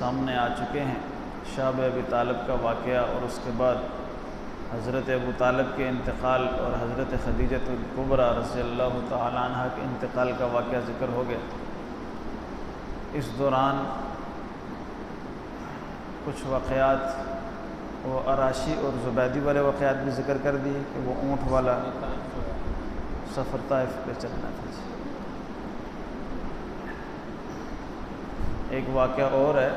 سامنے آ چکے ہیں، شاب ابی طالب کا واقعہ اور اس کے بعد حضرت ابو طالب کے انتقال اور حضرت خدیجۃ الکبریٰ رضی اللہ تعالی عنہ کے انتقال کا واقعہ ذکر ہو گیا۔ اس دوران کچھ واقعات وہ عراشی اور زبیدی والے واقعات بھی ذکر کر دیے کہ وہ اونٹ والا سفر طائف پہ چلنا تھا۔ ایک واقعہ اور ہے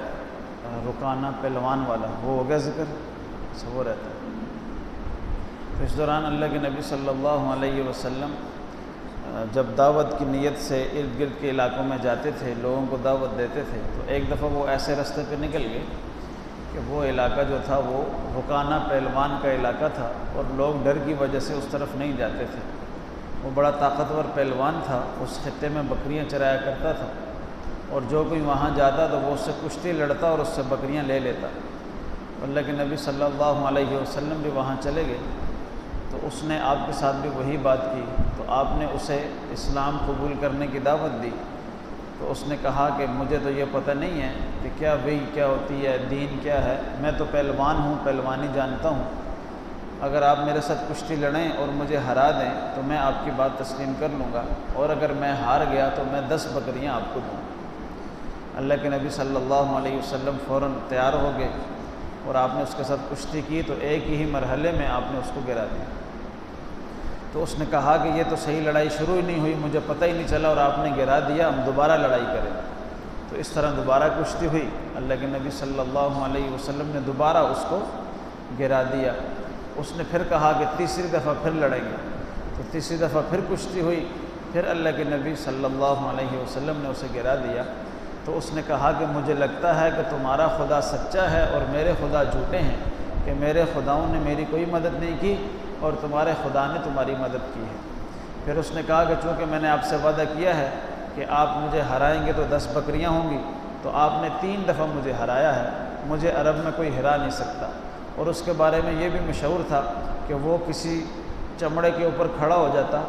رکانہ پہلوان والا، وہ ہو گیا ذکر، وہ رہتا ہے۔ اس دوران اللہ کے نبی صلی اللہ علیہ وسلم جب دعوت کی نیت سے ارد گرد کے علاقوں میں جاتے تھے، لوگوں کو دعوت دیتے تھے، تو ایک دفعہ وہ ایسے راستے پہ نکل گئے کہ وہ علاقہ جو تھا وہ رکانہ پہلوان کا علاقہ تھا اور لوگ ڈر کی وجہ سے اس طرف نہیں جاتے تھے۔ وہ بڑا طاقتور پہلوان تھا، اس خطے میں بکریاں چرایا کرتا تھا، اور جو کوئی وہاں جاتا تو وہ اس سے کشتی لڑتا اور اس سے بکریاں لے لیتا۔ اللہ کے نبی صلی اللہ علیہ وسلم بھی وہاں چلے گئے، تو اس نے آپ کے ساتھ بھی وہی بات کی، تو آپ نے اسے اسلام قبول کرنے کی دعوت دی۔ تو اس نے کہا کہ مجھے تو یہ پتہ نہیں ہے کہ کیا وہی کیا ہوتی ہے، دین کیا ہے، میں تو پہلوان ہوں، پہلوانی جانتا ہوں، اگر آپ میرے ساتھ کشتی لڑیں اور مجھے ہرا دیں تو میں آپ کی بات تسلیم کر لوں گا، اور اگر میں ہار گیا تو میں 10 بکریاں آپ کو دوں۔ اللہ کے نبی صلی اللہ علیہ وسلم فوراً تیار ہو گئے اور آپ نے اس کے ساتھ کشتی کی، تو ایک ہی مرحلے میں آپ نے اس کو گرا دیا۔ تو اس نے کہا کہ یہ تو صحیح لڑائی شروع ہی نہیں ہوئی، مجھے پتہ ہی نہیں چلا اور آپ نے گرا دیا، ہم دوبارہ لڑائی کریں۔ تو اس طرح دوبارہ کشتی ہوئی، اللہ کے نبی صلی اللہ علیہ وسلم نے دوبارہ اس کو گرا دیا۔ اس نے پھر کہا کہ تیسری دفعہ پھر لڑیں گے، تو تیسری دفعہ پھر کشتی ہوئی، پھر اللہ کے نبی صلی اللہ علیہ وسلم نے اسے گرا دیا۔ تو اس نے کہا کہ مجھے لگتا ہے کہ تمہارا خدا سچا ہے اور میرے خدا جھوٹے ہیں، کہ میرے خداؤں نے میری کوئی مدد نہیں کی اور تمہارے خدا نے تمہاری مدد کی ہے۔ پھر اس نے کہا کہ چونکہ میں نے آپ سے وعدہ کیا ہے کہ آپ مجھے ہرائیں گے تو 10 بکریاں ہوں گی، تو آپ نے 3 دفعہ مجھے ہرایا ہے، مجھے عرب میں کوئی ہرا نہیں سکتا۔ اور اس کے بارے میں یہ بھی مشہور تھا کہ وہ کسی چمڑے کے اوپر کھڑا ہو جاتا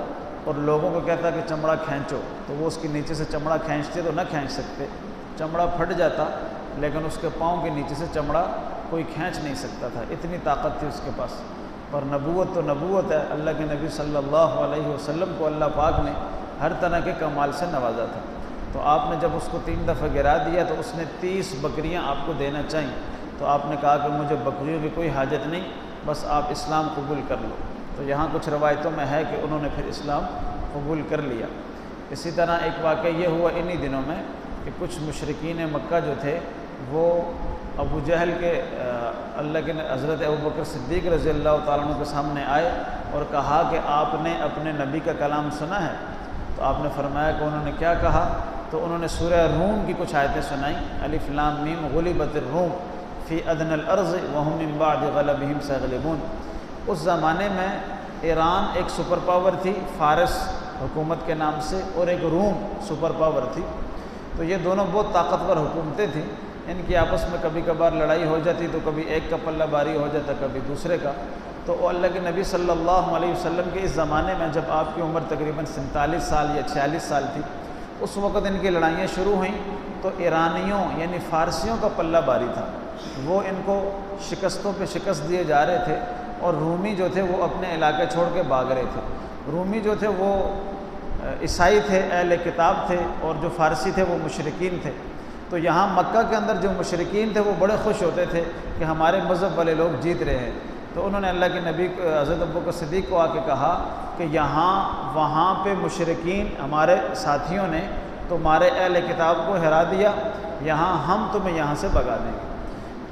اور لوگوں کو کہتا کہ چمڑا کھینچو، تو وہ اس کے نیچے سے چمڑا کھینچتے تو نہ کھینچ سکتے، چمڑا پھٹ جاتا، لیکن اس کے پاؤں کے نیچے سے چمڑا کوئی کھینچ نہیں سکتا تھا، اتنی طاقت تھی اس کے پاس۔ اور نبوت تو نبوت ہے، اللہ کے نبی صلی اللہ علیہ وسلم کو اللہ پاک نے ہر طرح کے کمال سے نوازا تھا۔ تو آپ نے جب اس کو 3 دفعہ گرا دیا تو اس نے 30 بکریاں آپ کو دینا چاہیں، تو آپ نے کہا کہ مجھے بکریوں کی کوئی حاجت نہیں، بس آپ اسلام قبول کر لو۔ تو یہاں کچھ روایتوں میں ہے کہ انہوں نے پھر اسلام قبول کر لیا۔ اسی طرح ایک واقعہ یہ ہوا انہی دنوں میں کہ کچھ مشرکین مکہ جو تھے وہ ابو جہل کے اللہ کے حضرت ابوبکر صدیق رضی اللہ تعالیٰ عنہ کے سامنے آئے اور کہا کہ آپ نے اپنے نبی کا کلام سنا ہے؟ تو آپ نے فرمایا کہ انہوں نے کیا کہا؟ تو انہوں نے سورہ روم کی کچھ آیتیں سنائیں، الف لام میم غلبت الروم فی ادنی الارض وهم من بعد غلبهم سیغلبون۔ اس زمانے میں ایران ایک سپر پاور تھی فارس حکومت کے نام سے، اور ایک روم سپر پاور تھی۔ تو یہ دونوں بہت طاقتور حکومتیں تھیں، ان کی آپس میں کبھی کبھار لڑائی ہو جاتی تو کبھی ایک کا پلہ باری ہو جاتا، کبھی دوسرے کا۔ تو اللہ کے نبی صلی اللہ علیہ وسلم کے اس زمانے میں جب آپ کی عمر تقریباً 47 سال یا 46 سال تھی، اس وقت ان کی لڑائیاں شروع ہوئیں، تو ایرانیوں یعنی فارسیوں کا پلہ باری تھا، وہ ان کو شکستوں پہ شکست دیے جا رہے تھے، اور رومی جو تھے وہ اپنے علاقے چھوڑ کے بھاگ رہے تھے۔ رومی جو تھے وہ عیسائی تھے، اہل کتاب تھے، اور جو فارسی تھے وہ مشرکین تھے۔ تو یہاں مکہ کے اندر جو مشرکین تھے وہ بڑے خوش ہوتے تھے کہ ہمارے مذہب والے لوگ جیت رہے ہیں۔ تو انہوں نے اللہ کے نبی حضرت ابوبکر صدیق کو آ کے کہا کہ وہاں پہ مشرکین ہمارے ساتھیوں نے تمہارے اہل کتاب کو ہرا دیا، یہاں ہم تمہیں یہاں سے بھگا دیں گے۔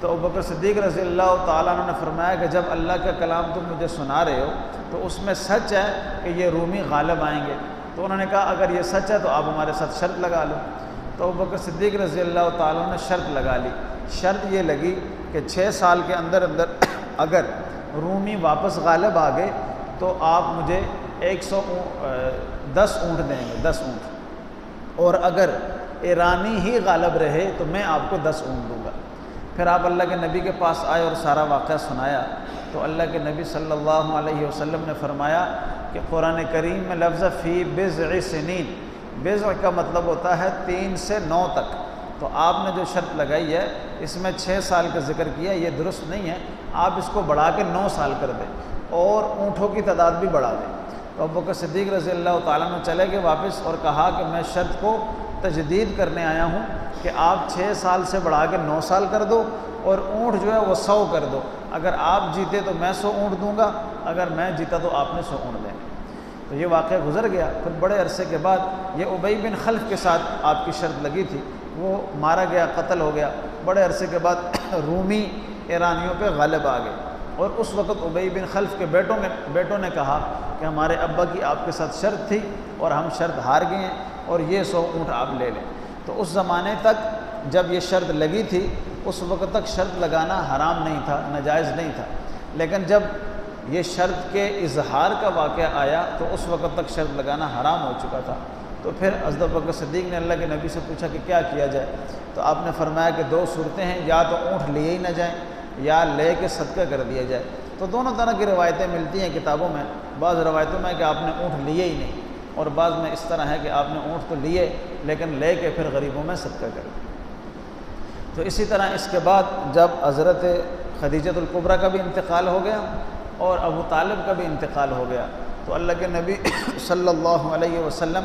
تو ابوبکر صدیق رضی اللہ تعالیٰ عنہ نے فرمایا کہ جب اللہ کا کلام تم مجھے سنا رہے ہو تو اس میں سچ ہے کہ یہ رومی غالب آئیں گے؟ تو انہوں نے کہا اگر یہ سچ ہے تو آپ ہمارے ساتھ شرط لگا لو۔ تو ابوبکر صدیق رضی اللہ تعالیٰ عنہ نے شرط لگا لی۔ شرط یہ لگی کہ 6 سال کے اندر اگر رومی واپس غالب آ گئے تو آپ مجھے 10 اونٹ دیں گے، 10 اونٹ، اور اگر ایرانی ہی غالب رہے تو میں آپ کو 10 اونٹ دوں گا۔ پھر آپ اللہ کے نبی کے پاس آئے اور سارا واقعہ سنایا، تو اللہ کے نبی صلی اللہ علیہ وسلم نے فرمایا کہ قرآن کریم میں لفظ فی بضع سنین، بضع کا مطلب ہوتا ہے 3 سے 9 تک، تو آپ نے جو شرط لگائی ہے اس میں 6 سال کا ذکر کیا، یہ درست نہیں ہے، آپ اس کو بڑھا کے 9 سال کر دیں اور اونٹوں کی تعداد بھی بڑھا دیں۔ تو ابوبکر صدیق رضی اللہ تعالیٰ عنہ چلے گئے واپس اور کہا کہ میں شرط کو تجدید کرنے آیا ہوں کہ آپ 6 سال سے بڑھا کے 9 سال کر دو اور اونٹ جو ہے وہ 100 کر دو، اگر آپ جیتے تو میں 100 اونٹ دوں گا، اگر میں جیتا تو آپ نے 100 اونٹ دیں۔ تو یہ واقعہ گزر گیا۔ پھر بڑے عرصے کے بعد یہ ابی بن خلف کے ساتھ آپ کی شرط لگی تھی، وہ مارا گیا، قتل ہو گیا۔ بڑے عرصے کے بعد رومی ایرانیوں پہ غالب آ گئے، اور اس وقت ابی بن خلف کے بیٹوں نے کہا کہ ہمارے ابا کی آپ کے ساتھ شرط تھی اور ہم شرط ہار گئے ہیں اور یہ 100 اونٹ آپ لے لیں۔ تو اس زمانے تک جب یہ شرط لگی تھی اس وقت تک شرط لگانا حرام نہیں تھا، ناجائز نہیں تھا، لیکن جب یہ شرط کے اظہار کا واقعہ آیا تو اس وقت تک شرط لگانا حرام ہو چکا تھا۔ تو پھر حضرت ابوبکر صدیق نے اللہ کے نبی سے پوچھا کہ کیا کیا جائے، تو آپ نے فرمایا کہ 2 صورتیں ہیں، یا تو اونٹ لیے ہی نہ جائیں یا لے کے صدقہ کر دیا جائے۔ تو دونوں طرح کی روایتیں ملتی ہیں کتابوں میں، بعض روایتوں میں کہ آپ نے اونٹ لیے ہی نہیں، اور بعض میں اس طرح ہے کہ آپ نے اونٹ تو لیے لیکن لے کے پھر غریبوں میں صدقہ کر دیا۔ تو اسی طرح اس کے بعد جب حضرت خدیجۃ الکبریٰ کا بھی انتقال ہو گیا اور ابو طالب کا بھی انتقال ہو گیا، تو اللہ کے نبی صلی اللہ علیہ وسلم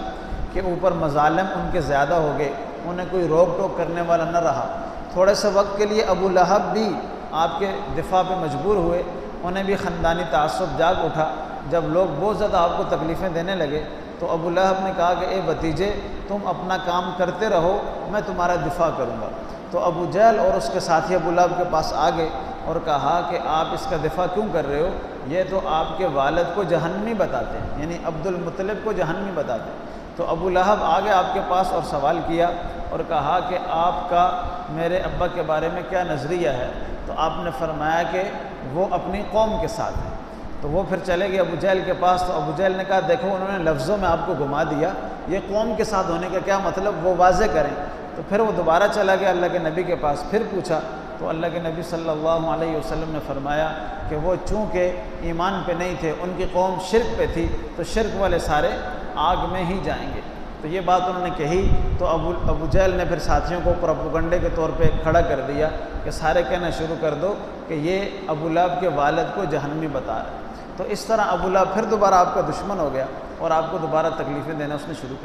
کے اوپر مظالم ان کے زیادہ ہو گئے، انہیں کوئی روک ٹوک کرنے والا نہ رہا۔ تھوڑے سے وقت کے لیے ابو لہب بھی آپ کے دفاع پہ مجبور ہوئے، انہیں بھی خاندانی تعصب جاگ اٹھا۔ جب لوگ بہت زیادہ آپ کو تکلیفیں دینے لگے تو ابو لہب نے کہا کہ اے بھتیجے، تم اپنا کام کرتے رہو، میں تمہارا دفاع کروں گا۔ تو ابو جہل اور اس کے ساتھی ابو لہب کے پاس آ گئے اور کہا کہ آپ اس کا دفاع کیوں کر رہے ہو، یہ تو آپ کے والد کو جہنمی بتاتے ہیں، یعنی عبد المطلب کو جہنمی بتاتے ہیں۔ تو ابو لہب آگے آپ کے پاس اور سوال کیا اور کہا کہ آپ کا میرے ابا کے بارے میں کیا نظریہ ہے، تو آپ نے فرمایا کہ وہ اپنی قوم کے ساتھ ہے۔ تو وہ پھر چلے گئے ابو جہل کے پاس، تو ابو جہل نے کہا دیکھو انہوں نے لفظوں میں آپ کو گھما دیا، یہ قوم کے ساتھ ہونے کا کیا مطلب، وہ واضح کریں۔ تو پھر وہ دوبارہ چلا گیا اللہ کے نبی کے پاس، پھر پوچھا تو اللہ کے نبی صلی اللہ علیہ وسلم نے فرمایا کہ وہ چونکہ ایمان پہ نہیں تھے، ان کی قوم شرک پہ تھی، تو شرک والے سارے آگ میں ہی جائیں گے۔ تو یہ بات انہوں نے کہی تو ابو جہل نے پھر ساتھیوں کو پروپیگنڈے کے طور پہ کھڑا کر دیا کہ سارے کہنا شروع کر دو کہ یہ ابو لہب کے والد کو جہنمی بتا رہا ہے۔ تو اس طرح ابو لہب پھر دوبارہ آپ کا دشمن ہو گیا اور آپ کو دوبارہ تکلیفیں دینا اس نے شروع کر